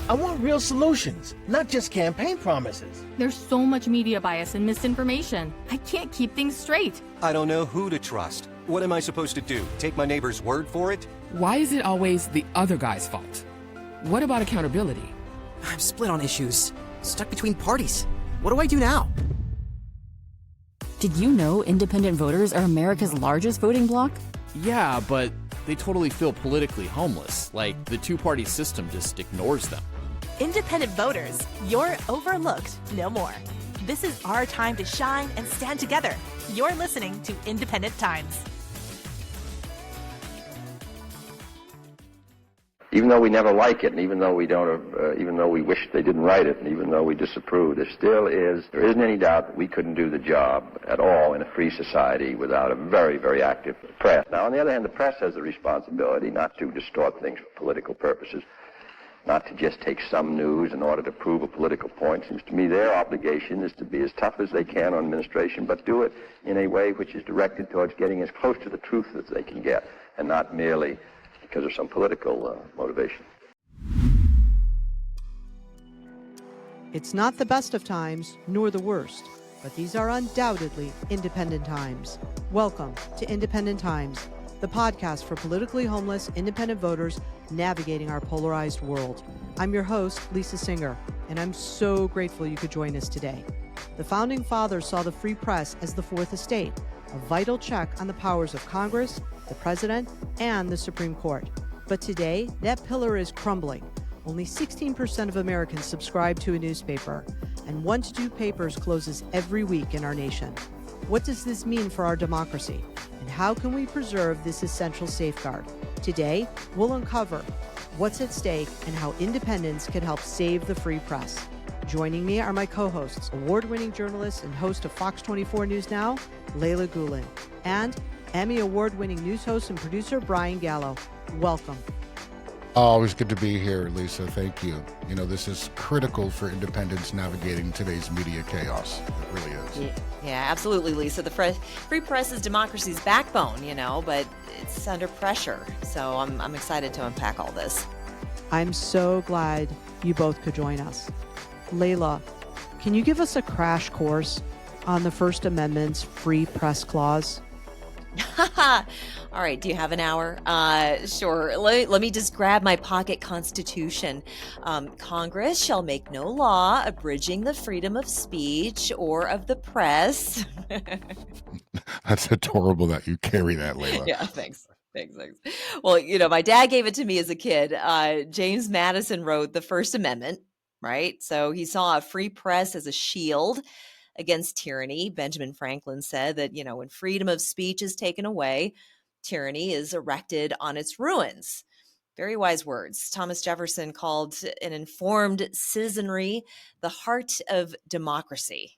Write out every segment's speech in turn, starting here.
I want real solutions, not just campaign promises. There's so much media bias and misinformation. I can't keep things straight. I don't know who to trust. What am I supposed to do? Take my neighbor's word for it? Why is it always the other guy's fault? What about accountability? I'm split on issues, stuck between parties. What do I do now? Did you know independent voters are America's largest voting bloc? Yeah, but they totally feel politically homeless, like the two-party system just ignores them. Independent voters, you're overlooked no more. This is our time to shine and stand together. You're listening to Independent Times. Even though we never like it, and even though we don't, even though we wish they didn't write it, and even though we disapprove, there isn't any doubt that we couldn't do the job at all in a free society without a very, very active press. Now, on the other hand, the press has the responsibility not to distort things for political purposes, not to just take some news in order to prove a political point. It seems to me their obligation is to be as tough as they can on administration, but do it in a way which is directed towards getting as close to the truth as they can get, and not merely because of some political motivation. It's not the best of times, nor the worst, but these are undoubtedly independent times. Welcome to Independent Times, the podcast for politically homeless independent voters navigating our polarized world. I'm your host, Lisa Singer, and I'm so grateful you could join us today. The Founding Fathers saw the free press as the fourth estate, a vital check on the powers of Congress, the President, and the Supreme Court. But today, that pillar is crumbling. Only 16% of Americans subscribe to a newspaper, and 1 to 2 papers closes every week in our nation. What does this mean for our democracy? And how can we preserve this essential safeguard? Today, we'll uncover what's at stake and how independence can help save the free press. Joining me are my co-hosts, award-winning journalist and host of Fox 24 News Now, Leyla Gullen, and Emmy award-winning news host and producer, Bryan Gallo. Welcome. Always good to be here, Lisa. Thank you. You know, this is critical for independence navigating today's media chaos. It really is. Yeah, absolutely, Lisa. The free press is democracy's backbone, but it's under pressure. So I'm excited to unpack all this. I'm so glad you both could join us. Leyla, can you give us a crash course on the First Amendment's free press clause? All right, do you have an hour? Sure. Let me just grab my pocket constitution. Congress shall make no law abridging the freedom of speech or of the press. That's adorable that you carry that, Leyla. Yeah, thanks. Well, my dad gave it to me as a kid. James Madison wrote the First Amendment, right? So he saw a free press as a shield against tyranny. Benjamin Franklin said that, when freedom of speech is taken away, tyranny is erected on its ruins. Very wise words. Thomas Jefferson called an informed citizenry the heart of democracy.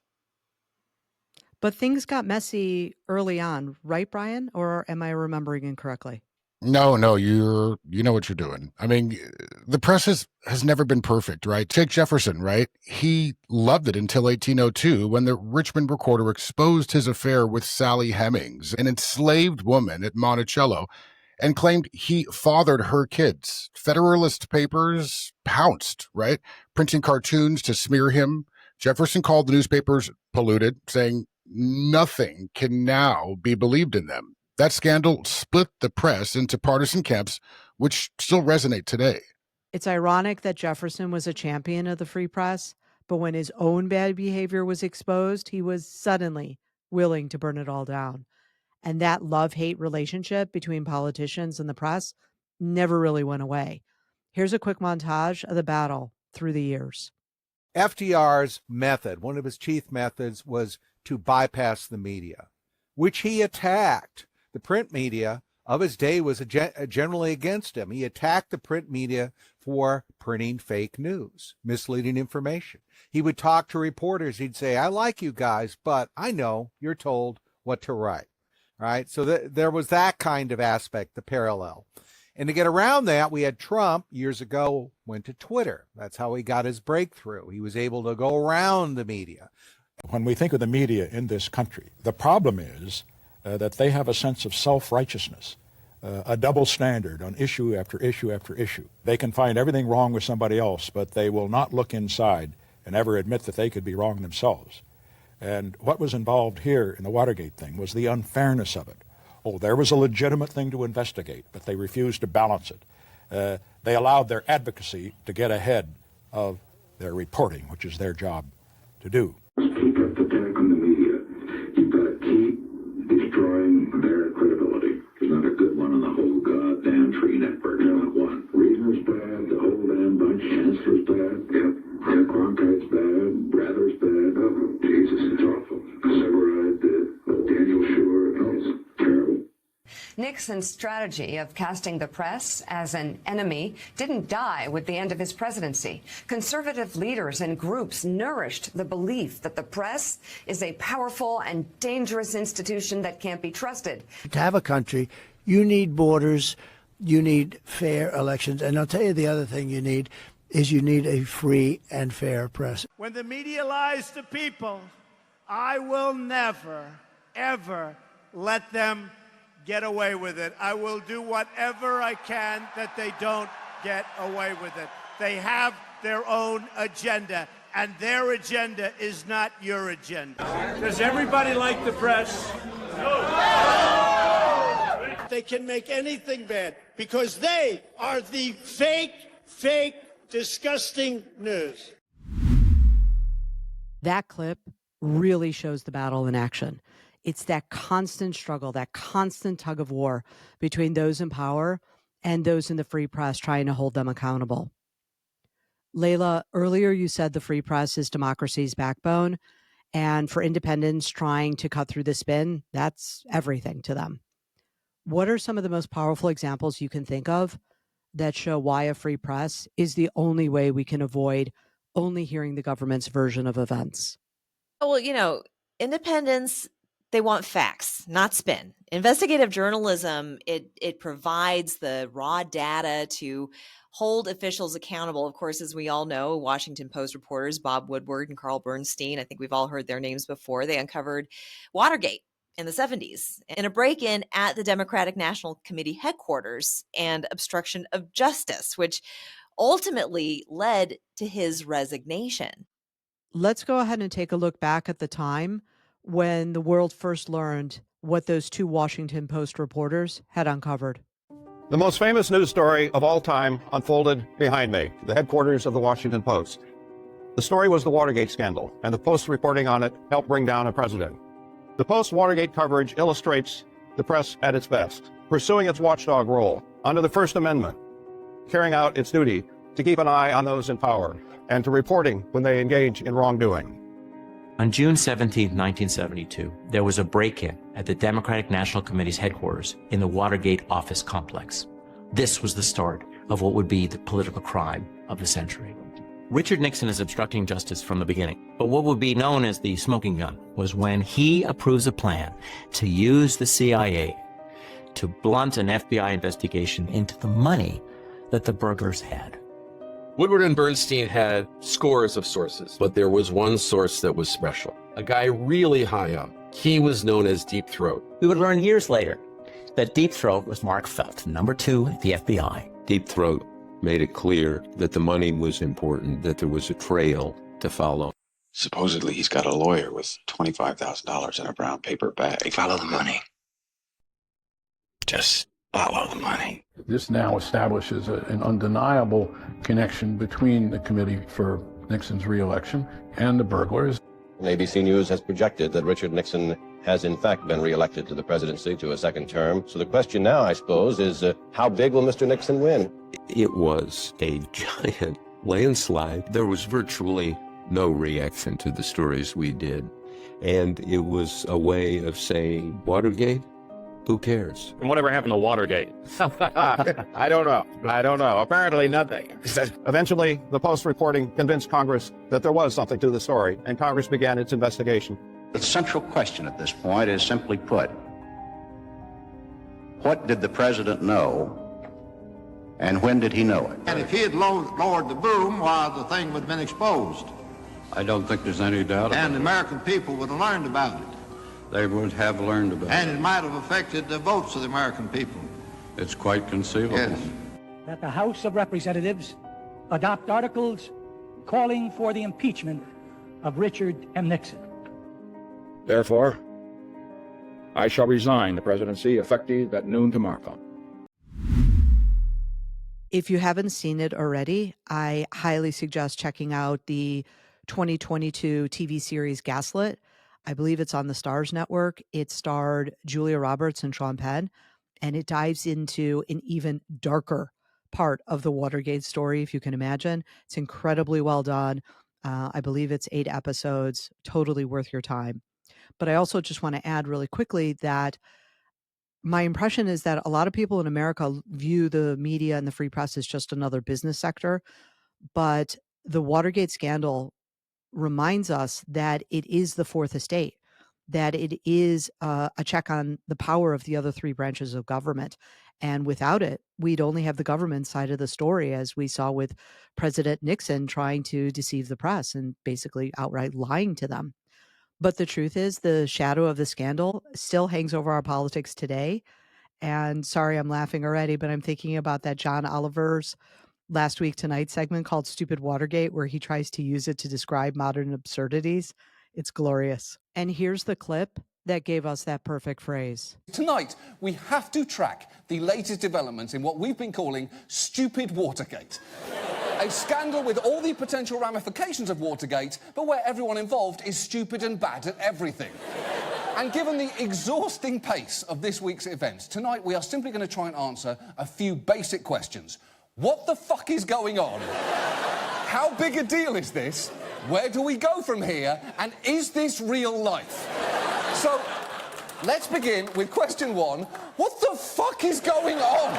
But things got messy early on, right, Bryan? Or am I remembering incorrectly? No, you know what you're doing. I mean, the press has never been perfect, right? Take Jefferson, right? He loved it until 1802 when the Richmond Recorder exposed his affair with Sally Hemings, an enslaved woman at Monticello, and claimed he fathered her kids. Federalist papers pounced, right? Printing cartoons to smear him. Jefferson called the newspapers polluted, saying nothing can now be believed in them. That scandal split the press into partisan camps, which still resonate today. It's ironic that Jefferson was a champion of the free press, but when his own bad behavior was exposed, he was suddenly willing to burn it all down. And that love-hate relationship between politicians and the press never really went away. Here's a quick montage of the battle through the years. FDR's method, one of his chief methods, was to bypass the media, which he attacked. The print media of his day was generally against him. He attacked the print media for printing fake news, misleading information. He would talk to reporters. He'd say, I like you guys, but I know you're told what to write. Right? So there was that kind of aspect, the parallel. And to get around that, we had Trump years ago went to Twitter. That's how he got his breakthrough. He was able to go around the media. When we think of the media in this country, the problem is that they have a sense of self-righteousness. a double standard on issue after issue after issue. They can find everything wrong with somebody else, but they will not look inside and ever admit that they could be wrong themselves. And what was involved here in the Watergate thing was the unfairness of it. Oh, there was a legitimate thing to investigate, but they refused to balance it. They allowed their advocacy to get ahead of their reporting, which is their job to do. Keep up the attack on the media. You've got to keep destroying their credibility. There's not a good one on the whole goddamn tree network. Not one. Reason's bad, the whole damn bunch. Chancellor's bad. Yep. Cronkite's bad. Brather's bad. Oh, Jesus, it's awful. Severide did. Daniel Schur. Oh, it's terrible. Nixon's strategy of casting the press as an enemy didn't die with the end of his presidency. Conservative leaders and groups nourished the belief that the press is a powerful and dangerous institution that can't be trusted. To have a country, you need borders, you need fair elections, and I'll tell you the other thing you need is you need a free and fair press. When the media lies to people, I will never, ever let them get away with it. I will do whatever I can that they don't get away with it. They have their own agenda, and their agenda is not your agenda. Does everybody like the press? No. They can make anything bad because they are the fake, disgusting news. That clip really shows the battle in action. It's that constant struggle, that constant tug of war between those in power and those in the free press trying to hold them accountable. Leyla, earlier you said the free press is democracy's backbone, and for independents trying to cut through the spin, that's everything to them. What are some of the most powerful examples you can think of that show why a free press is the only way we can avoid only hearing the government's version of events? Well, independents, they want facts, not spin. Investigative journalism, it provides the raw data to hold officials accountable. Of course, as we all know, Washington Post reporters Bob Woodward and Carl Bernstein, I think we've all heard their names before, they uncovered Watergate in the 70s in a break-in at the Democratic National Committee headquarters and obstruction of justice, which ultimately led to his resignation. Let's go ahead and take a look back at the time when the world first learned what those two Washington Post reporters had uncovered. The most famous news story of all time unfolded behind me, the headquarters of the Washington Post. The story was the Watergate scandal, and the Post's reporting on it helped bring down a president. The Post's Watergate coverage illustrates the press at its best, pursuing its watchdog role under the First Amendment, carrying out its duty to keep an eye on those in power, and to reporting when they engage in wrongdoing. On June 17, 1972, there was a break-in at the Democratic National Committee's headquarters in the Watergate office complex. This was the start of what would be the political crime of the century. Richard Nixon is obstructing justice from the beginning, but what would be known as the smoking gun was when he approves a plan to use the CIA to blunt an FBI investigation into the money that the burglars had. Woodward and Bernstein had scores of sources, but there was one source that was special. A guy really high up. He was known as Deep Throat. We would learn years later that Deep Throat was Mark Felt, number 2 at the FBI. Deep Throat made it clear that the money was important, that there was a trail to follow. Supposedly he's got a lawyer with $25,000 in a brown paper bag. Follow the money. Just follow the money. This now establishes an undeniable connection between the committee for Nixon's re-election and the burglars. ABC News has projected that Richard Nixon has in fact been re-elected to the presidency to a second term. So the question now, I suppose, is how big will Mr. Nixon win? It was a giant landslide. There was virtually no reaction to the stories we did. And it was a way of saying, Watergate? Who cares? And whatever happened to Watergate? I don't know. Apparently nothing. Eventually, the Post reporting convinced Congress that there was something to the story, and Congress began its investigation. The central question at this point is simply put, what did the president know, and when did he know it? And if he had lowered the boom, why, the thing would have been exposed. I don't think there's any doubt about it. And the American people would have learned about it. They would have learned about it. And it might have affected the votes of the American people. It's quite conceivable. Yes. That the House of Representatives adopt articles calling for the impeachment of Richard M. Nixon. Therefore, I shall resign the presidency effective at noon tomorrow. If you haven't seen it already, I highly suggest checking out the 2022 TV series Gaslit. I believe it's on the Starz network. It starred Julia Roberts and Sean Penn, and it dives into an even darker part of the Watergate story, if you can imagine. It's incredibly well done. I believe it's 8 episodes, totally worth your time. But I also just want to add really quickly that my impression is that a lot of people in America view the media and the free press as just another business sector. But the Watergate scandal reminds us that it is the fourth estate, that it is a check on the power of the other 3 branches of government. And without it, we'd only have the government side of the story, as we saw with President Nixon trying to deceive the press and basically outright lying to them. But the truth is, the shadow of the scandal still hangs over our politics today. And sorry, I'm laughing already, but I'm thinking about that John Oliver's Last Week Tonight segment called Stupid Watergate, where he tries to use it to describe modern absurdities. It's glorious. And here's the clip that gave us that perfect phrase. Tonight, we have to track the latest developments in what we've been calling Stupid Watergate. A scandal with all the potential ramifications of Watergate, but where everyone involved is stupid and bad at everything. And given the exhausting pace of this week's events, tonight we are simply going to try and answer a few basic questions. What the fuck is going on? How big a deal is this? Where do we go from here? And is this real life? So, let's begin with question 1. What the fuck is going on?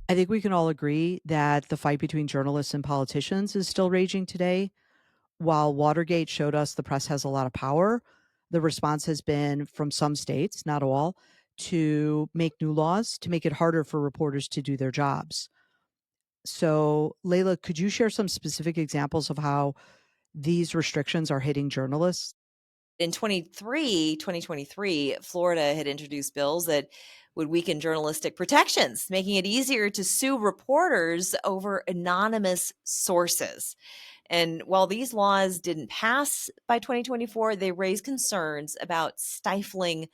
I think we can all agree that the fight between journalists and politicians is still raging today. While Watergate showed us the press has a lot of power, the response has been from some states, not all, to make new laws to make it harder for reporters to do their jobs. So, Leyla, could you share some specific examples of how these restrictions are hitting journalists? In 2023, Florida had introduced bills that would weaken journalistic protections, making it easier to sue reporters over anonymous sources. And while these laws didn't pass by 2024, they raised concerns about stifling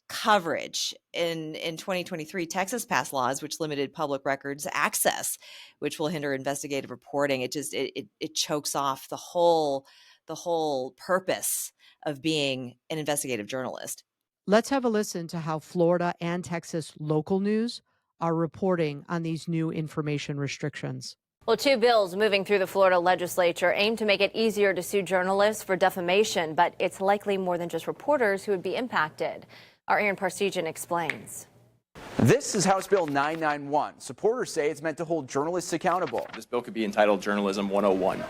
coverage. In 2023, Texas passed laws which limited public records access, which will hinder investigative reporting. It chokes off the whole purpose of being an investigative journalist. Let's have a listen to how Florida and Texas local news are reporting on these new information restrictions. Well, 2 bills moving through the Florida legislature aim to make it easier to sue journalists for defamation, but it's likely more than just reporters who would be impacted. Our Aaron Partisan explains. This is House Bill 991. Supporters say it's meant to hold journalists accountable. This bill could be entitled Journalism 101.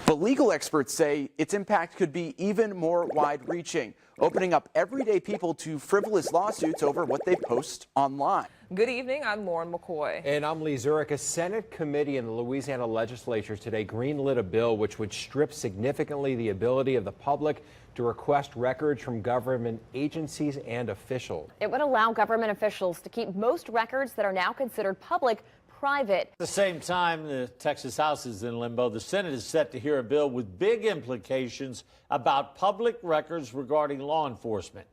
But legal experts say its impact could be even more wide-reaching, opening up everyday people to frivolous lawsuits over what they post online. Good evening, I'm Lauren McCoy. And I'm Lee Zurich. A Senate committee in the Louisiana legislature today greenlit a bill which would strip significantly the ability of the public to request records from government agencies and officials. It would allow government officials to keep most records that are now considered public private. At the same time, the Texas House is in limbo. The Senate is set to hear a bill with big implications about public records regarding law enforcement.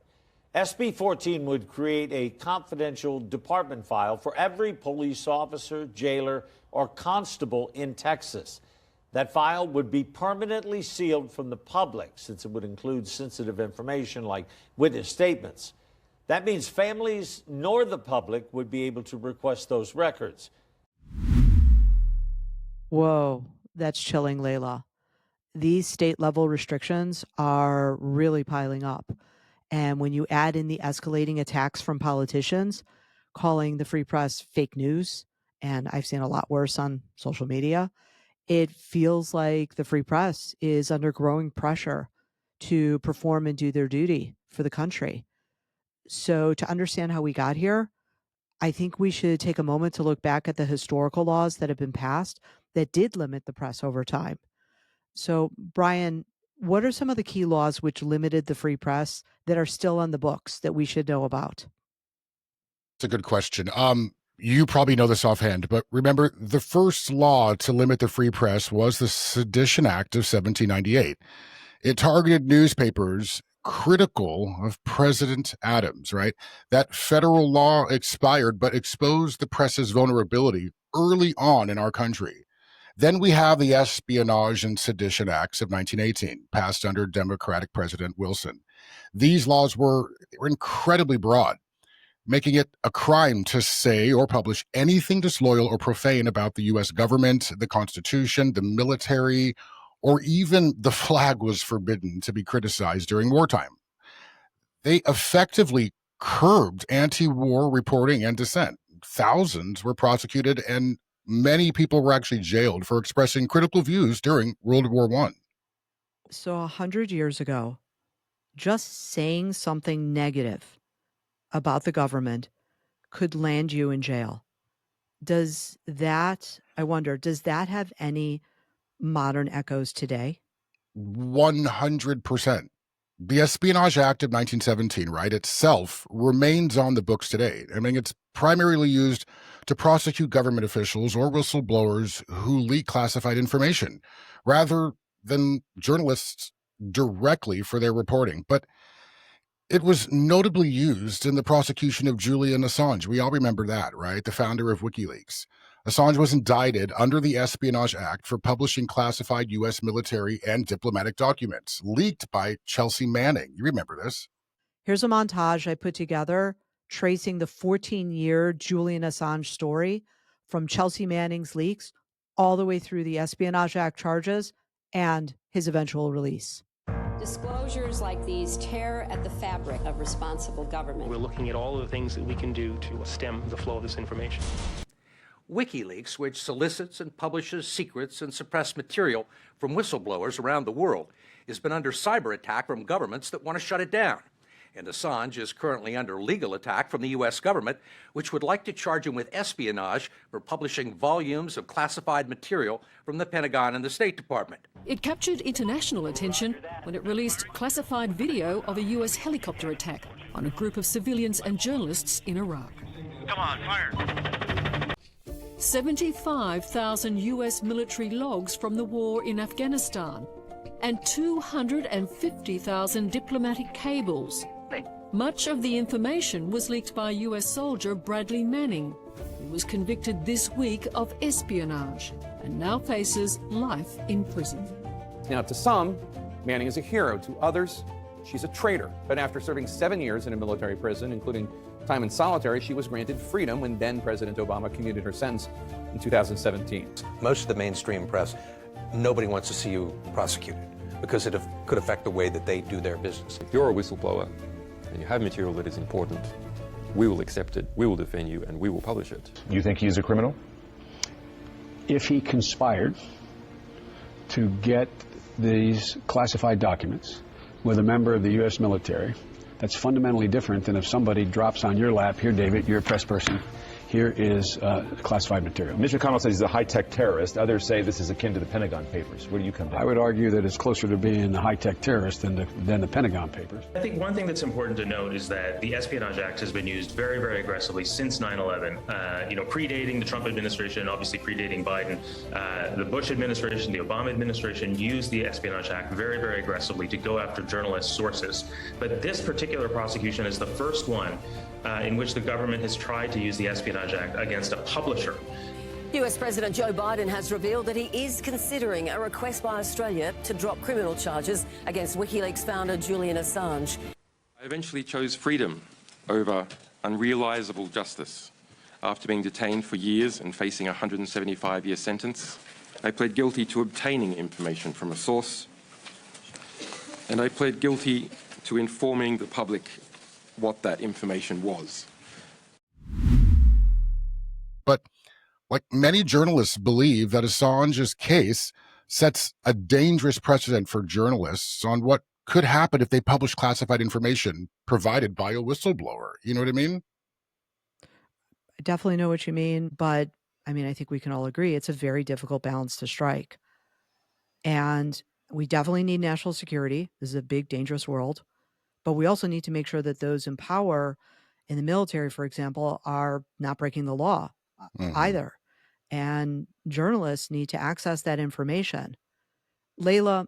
SB 14 would create a confidential department file for every police officer, jailer, or constable in Texas. That file would be permanently sealed from the public, since it would include sensitive information like witness statements. That means families nor the public would be able to request those records. Whoa, that's chilling, Leyla. These state-level restrictions are really piling up. And when you add in the escalating attacks from politicians, calling the free press fake news, and I've seen a lot worse on social media, it feels like the free press is under growing pressure to perform and do their duty for the country. So to understand how we got here, I think we should take a moment to look back at the historical laws that have been passed that did limit the press over time. So, Bryan, what are some of the key laws which limited the free press that are still on the books that we should know about? It's a good question. You probably know this offhand, but remember, the first law to limit the free press was the Sedition Act of 1798. It targeted newspapers critical of President Adams, right? That federal law expired, but exposed the press's vulnerability early on in our country. Then we have the Espionage and Sedition Acts of 1918, passed under Democratic President Wilson. These laws were incredibly broad, making it a crime to say or publish anything disloyal or profane about the U.S. government, the Constitution, the military, or even the flag was forbidden to be criticized during wartime. They effectively curbed anti-war reporting and dissent. Thousands were prosecuted, and many people were actually jailed for expressing critical views during World War I. So 100 years ago, just saying something negative about the government could land you in jail. Does that have any modern echoes today? 100%. The Espionage Act of 1917, right, itself remains on the books today. I mean, it's primarily used to prosecute government officials or whistleblowers who leak classified information, rather than journalists directly for their reporting. But it was notably used in the prosecution of Julian Assange. We all remember that, right? The founder of WikiLeaks. Assange was indicted under the Espionage Act for publishing classified U.S. military and diplomatic documents leaked by Chelsea Manning. You remember this? Here's a montage I put together tracing the 14-year Julian Assange story from Chelsea Manning's leaks all the way through the Espionage Act charges and his eventual release. Disclosures like these tear at the fabric of responsible government. We're looking at all of the things that we can do to stem the flow of this information. WikiLeaks, which solicits and publishes secrets and suppressed material from whistleblowers around the world, has been under cyber attack from governments that want to shut it down. And Assange is currently under legal attack from the U.S. government, which would like to charge him with espionage for publishing volumes of classified material from the Pentagon and the State Department. It captured international attention when it released classified video of a U.S. helicopter attack on a group of civilians and journalists in Iraq. Come on, fire! 75,000 U.S. military logs from the war in Afghanistan and 250,000 diplomatic cables. Much of the information was leaked by U.S. soldier Bradley Manning, who was convicted this week of espionage and now faces life in prison. Now, to some, Manning is a hero. To others, she's a traitor. But after serving 7 years in a military prison, including time in solitary, she was granted freedom when then-President Obama commuted her sentence in 2017. Most of the mainstream press, nobody wants to see you prosecuted because it could affect the way that they do their business. If you're a whistleblower and you have material that is important, we will accept it, we will defend you, and we will publish it. You think he's a criminal? If he conspired to get these classified documents with a member of the U.S. military, that's fundamentally different than if somebody drops on your lap, here, David, you're a press person, here is classified material. Mitch McConnell says he's a high-tech terrorist. Others say this is akin to the Pentagon Papers. Where do you come down? I would argue that it's closer to being a high-tech terrorist than the Pentagon Papers. I think one thing that's important to note is that the Espionage Act has been used very, very aggressively since 9/11. Predating the Trump administration, obviously predating Biden. The Bush administration, the Obama administration used the Espionage Act very, very aggressively to go after journalist sources. But this particular prosecution is the first one in which the government has tried to use the Espionage Act against a publisher. US President Joe Biden has revealed that he is considering a request by Australia to drop criminal charges against WikiLeaks founder Julian Assange. I eventually chose freedom over unrealizable justice. After being detained for years and facing a 175-year sentence, I pled guilty to obtaining information from a source, and I pled guilty to informing the public what that information was. But like many journalists believe that Assange's case sets a dangerous precedent for journalists on what could happen if they publish classified information provided by a whistleblower. You know what I mean? I definitely know what you mean, but I mean, I think we can all agree it's a very difficult balance to strike. And we definitely need national security. This is a big, dangerous world. But we also need to make sure that those in power in the military, for example, are not breaking the law either. And journalists need to access that information. Leyla,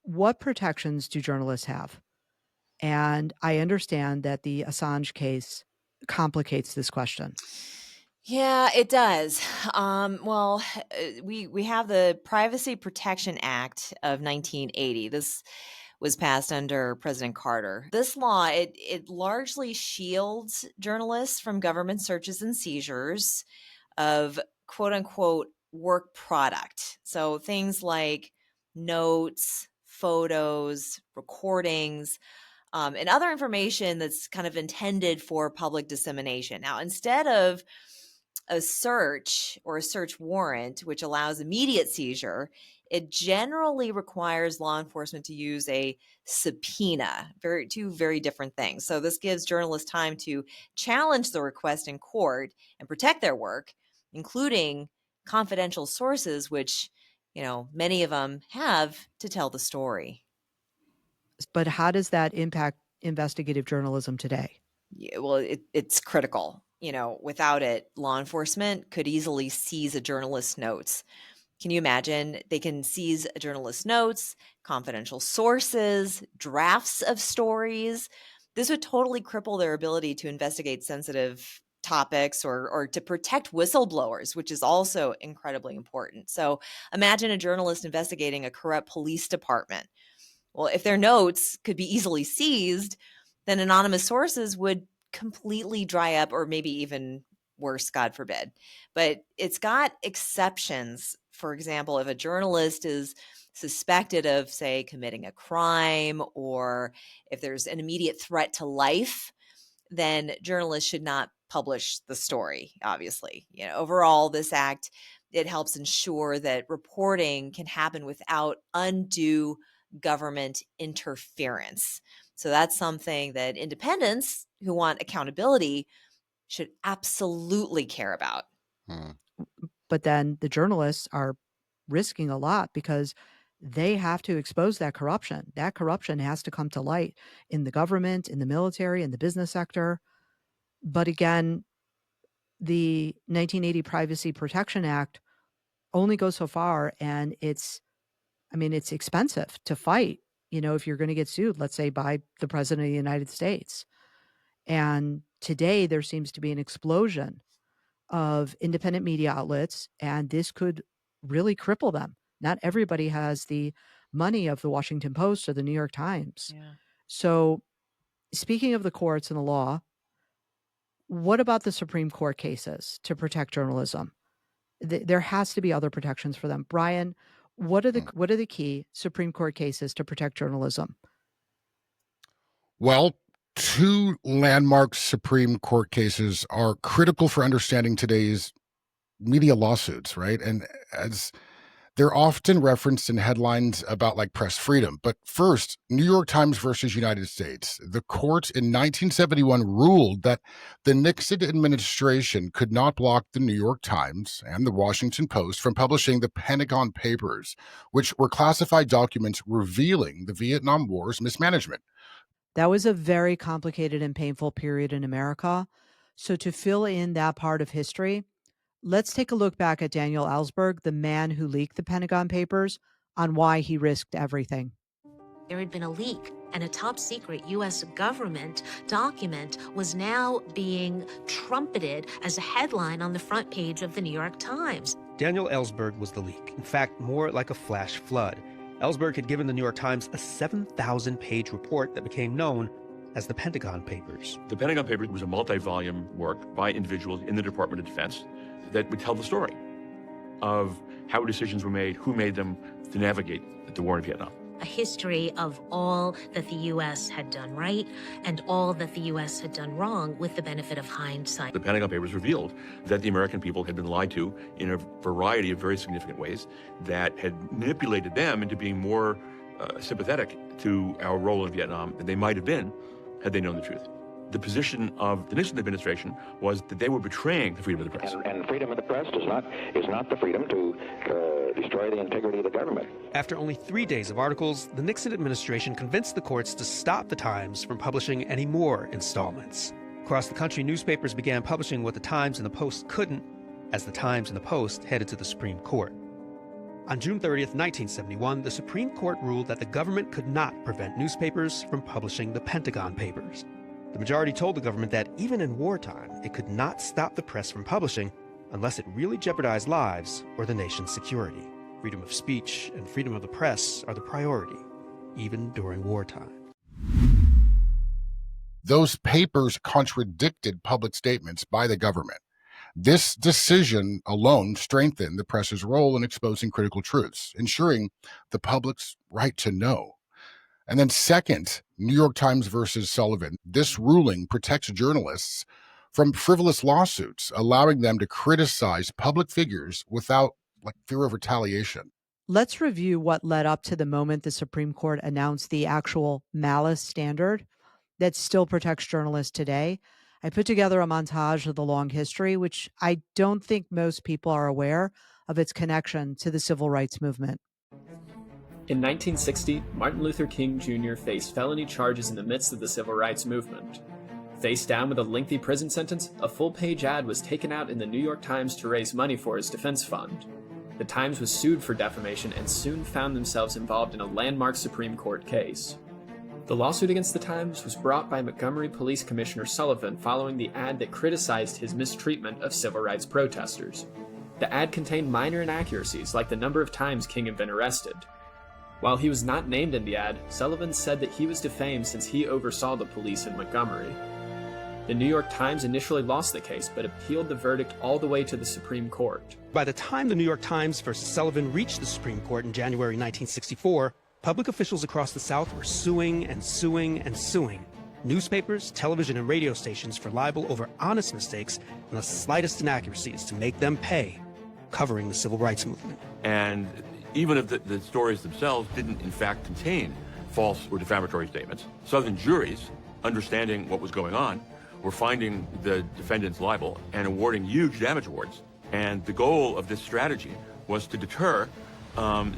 what protections do journalists have? And I understand that the Assange case complicates this question. Yeah, it does. We have the Privacy Protection Act of 1980. This was passed under President Carter. This law, it largely shields journalists from government searches and seizures of quote unquote work product. So things like notes, photos, recordings, and other information that's kind of intended for public dissemination. Now, instead of a search or a search warrant, which allows immediate seizure, it generally requires law enforcement to use a subpoena. Two very different things. So this gives journalists time to challenge the request in court and protect their work, including confidential sources, which, many of them have to tell the story. But how does that impact investigative journalism today? Yeah, well, it's critical. Without it, law enforcement could easily seize a journalist's notes. Can you imagine? They can seize a journalist's notes, confidential sources, drafts of stories. This would totally cripple their ability to investigate sensitive topics or to protect whistleblowers, which is also incredibly important. So imagine a journalist investigating a corrupt police department. Well, if their notes could be easily seized, then anonymous sources would completely dry up, or maybe even worse, God forbid. But it's got exceptions. For example, if a journalist is suspected of, say, committing a crime, or if there's an immediate threat to life, then journalists should not publish the story, obviously. Overall, this act, it helps ensure that reporting can happen without undue government interference. So that's something that independents who want accountability should absolutely care about. But then the journalists are risking a lot because they have to expose that corruption. That corruption has to come to light in the government, in the military, in the business sector. But again, the 1980 Privacy Protection Act only goes so far, and it's expensive to fight, if you're going to get sued, let's say by the President of the United States. And today there seems to be an explosion of independent media outlets, and this could really cripple them. Not everybody has the money of the Washington Post or the New York Times. Yeah. So speaking of the courts and the law, what about the Supreme Court cases to protect journalism? There has to be other protections for them. Bryan, what are the key Supreme Court cases to protect journalism? Well, two landmark Supreme Court cases are critical for understanding today's media lawsuits, right? And as they're often referenced in headlines about like press freedom. But first, New York Times versus United States. The court in 1971 ruled that the Nixon administration could not block the New York Times and the Washington Post from publishing the Pentagon Papers, which were classified documents revealing the Vietnam War's mismanagement. That was a very complicated and painful period in America. So to fill in that part of history, let's take a look back at Daniel Ellsberg, the man who leaked the Pentagon Papers, on why he risked everything. There had been a leak, and a top secret U.S. government document was now being trumpeted as a headline on the front page of the New York Times. Daniel Ellsberg was the leak. In fact, more like a flash flood. Ellsberg had given the New York Times a 7,000-page report that became known as the Pentagon Papers. The Pentagon Papers was a multi-volume work by individuals in the Department of Defense that would tell the story of how decisions were made, who made them, to navigate the war in Vietnam. A history of all that the U.S. had done right and all that the U.S. had done wrong, with the benefit of hindsight. The Pentagon Papers revealed that the American people had been lied to in a variety of very significant ways that had manipulated them into being more sympathetic to our role in Vietnam than they might have been had they known the truth. The position of the Nixon administration was that they were betraying the freedom of the press. And freedom of the press is not the freedom to destroy the integrity of the government. After only 3 days of articles, the Nixon administration convinced the courts to stop the Times from publishing any more installments. Across the country, newspapers began publishing what the Times and the Post couldn't, as the Times and the Post headed to the Supreme Court. On June 30th, 1971, the Supreme Court ruled that the government could not prevent newspapers from publishing the Pentagon Papers. The majority told the government that even in wartime, it could not stop the press from publishing unless it really jeopardized lives or the nation's security. Freedom of speech and freedom of the press are the priority, even during wartime. Those papers contradicted public statements by the government. This decision alone strengthened the press's role in exposing critical truths, ensuring the public's right to know. And then second, New York Times versus Sullivan. This ruling protects journalists from frivolous lawsuits, allowing them to criticize public figures without fear of retaliation. Let's review what led up to the moment the Supreme Court announced the actual Malice standard that still protects journalists today. I put together a montage of the long history, which I don't think most people are aware of its connection to the civil rights movement. In 1960, Martin Luther King Jr. faced felony charges in the midst of the civil rights movement. Faced down with a lengthy prison sentence, a full-page ad was taken out in the New York Times to raise money for his defense fund. The Times was sued for defamation and soon found themselves involved in a landmark Supreme Court case. The lawsuit against the Times was brought by Montgomery Police Commissioner Sullivan following the ad that criticized his mistreatment of civil rights protesters. The ad contained minor inaccuracies, like the number of times King had been arrested. While he was not named in the ad, Sullivan said that he was defamed since he oversaw the police in Montgomery. The New York Times initially lost the case, but appealed the verdict all the way to the Supreme Court. By the time the New York Times versus Sullivan reached the Supreme Court in January 1964, public officials across the South were suing and suing and suing newspapers, television, and radio stations for libel over honest mistakes and the slightest inaccuracies to make them pay, covering the civil rights movement. And even if the stories themselves didn't in fact contain false or defamatory statements, Southern juries, understanding what was going on, were finding the defendants liable and awarding huge damage awards. And the goal of this strategy was to deter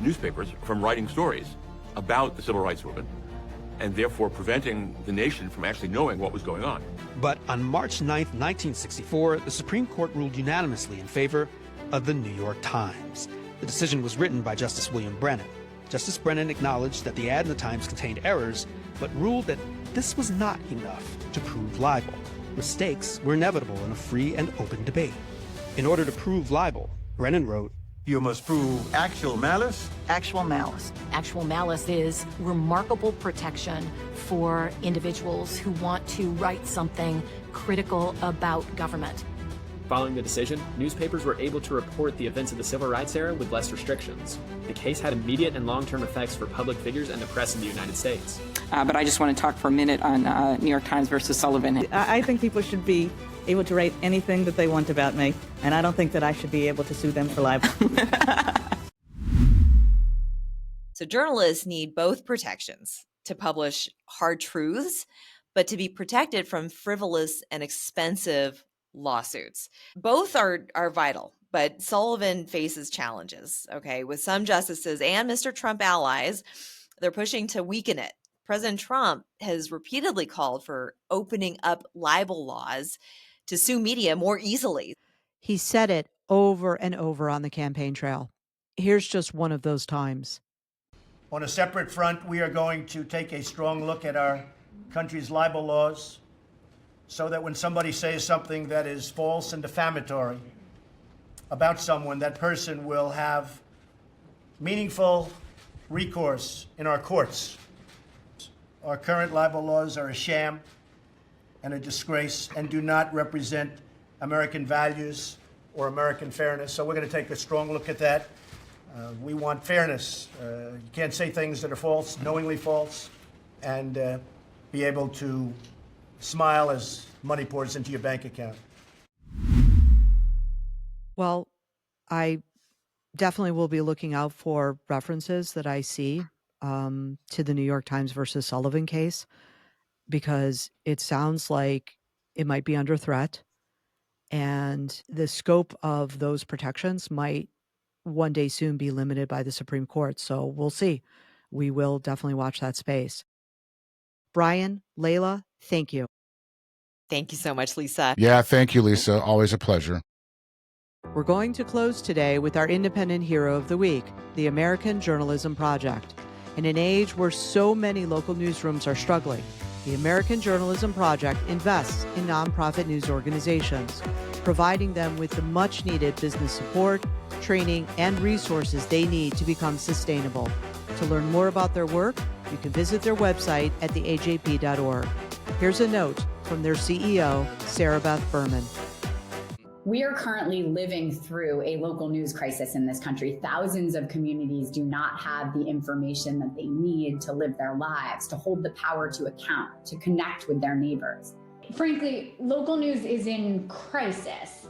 newspapers from writing stories about the civil rights movement, and therefore preventing the nation from actually knowing what was going on. But on March 9th, 1964, the Supreme Court ruled unanimously in favor of the New York Times. The decision was written by Justice William Brennan. Justice Brennan acknowledged that the ad in the Times contained errors, but ruled that this was not enough to prove libel. Mistakes were inevitable in a free and open debate. In order to prove libel, Brennan wrote, "You must prove actual malice." Actual malice. Actual malice is remarkable protection for individuals who want to write something critical about government. Following the decision, newspapers were able to report the events of the civil rights era with less restrictions. The case had immediate and long-term effects for public figures and the press in the United States. But I just want to talk for a minute on New York Times versus Sullivan. I think people should be able to write anything that they want about me, and I don't think that I should be able to sue them for libel. So journalists need both protections to publish hard truths, but to be protected from frivolous and expensive lawsuits. Both are vital, but Sullivan faces challenges, okay? With some justices and Mr. Trump allies, they're pushing to weaken it. President Trump has repeatedly called for opening up libel laws to sue media more easily. He said it over and over on the campaign trail. Here's just one of those times. On a separate front, we are going to take a strong look at our country's libel laws so that when somebody says something that is false and defamatory about someone, that person will have meaningful recourse in our courts. Our current libel laws are a sham and a disgrace and do not represent American values or American fairness. So we're going to take a strong look at that. We want fairness. You can't say things that are false, knowingly false, and be able to smile as money pours into your bank account. Well, I definitely will be looking out for references that I see to the New York Times versus Sullivan case, because it sounds like it might be under threat, and the scope of those protections might one day soon be limited by the Supreme Court. So we'll see. We will definitely watch that space. Bryan, Leyla, thank you. Thank you so much, Lisa. Yeah, thank you, Lisa. Always a pleasure. We're going to close today with our independent hero of the week, the American Journalism Project. In an age where so many local newsrooms are struggling, the American Journalism Project invests in nonprofit news organizations, providing them with the much-needed business support, training, and resources they need to become sustainable. To learn more about their work, you can visit their website at theajp.org. Here's a note from their CEO, Sarah Beth Berman. We are currently living through a local news crisis in this country. Thousands of communities do not have the information that they need to live their lives, to hold the power to account, to connect with their neighbors. Frankly, local news is in crisis.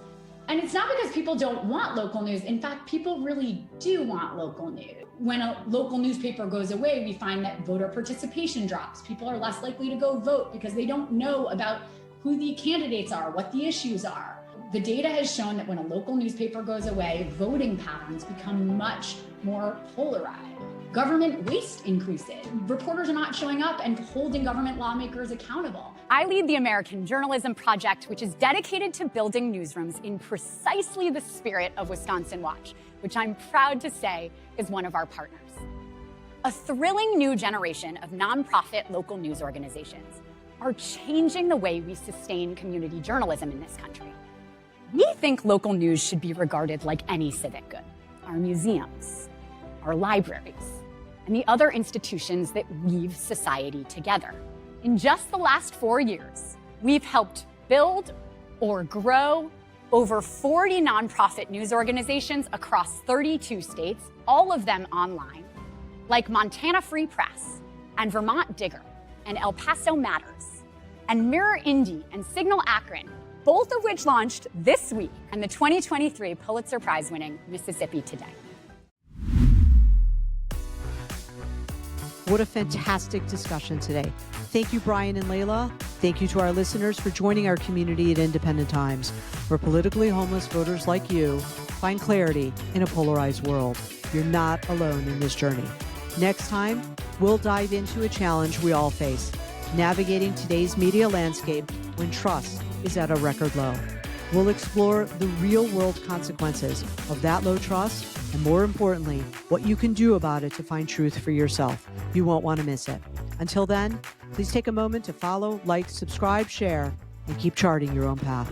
And it's not because people don't want local news. In fact, people really do want local news. When a local newspaper goes away, we find that voter participation drops. People are less likely to go vote because they don't know about who the candidates are, what the issues are. The data has shown that when a local newspaper goes away, voting patterns become much more polarized. Government waste increases. Reporters are not showing up and holding government lawmakers accountable. I lead the American Journalism Project, which is dedicated to building newsrooms in precisely the spirit of Wisconsin Watch, which I'm proud to say is one of our partners. A thrilling new generation of nonprofit local news organizations are changing the way we sustain community journalism in this country. We think local news should be regarded like any civic good, our museums, our libraries, and the other institutions that weave society together. In just the last 4 years, we've helped build or grow over 40 nonprofit news organizations across 32 states, all of them online, like Montana Free Press and Vermont Digger and El Paso Matters and Mirror Indy and Signal Akron, both of which launched this week, and the 2023 Pulitzer Prize-winning Mississippi Today. What a fantastic discussion today. Thank you, Bryan and Leyla. Thank you to our listeners for joining our community at Independent Times, where politically homeless voters like you find clarity in a polarized world. You're not alone in this journey. Next time, we'll dive into a challenge we all face, navigating today's media landscape when trust is at a record low. We'll explore the real-world consequences of that low trust, and more importantly, what you can do about it to find truth for yourself. You won't want to miss it. Until then, please take a moment to follow, like, subscribe, share, and keep charting your own path.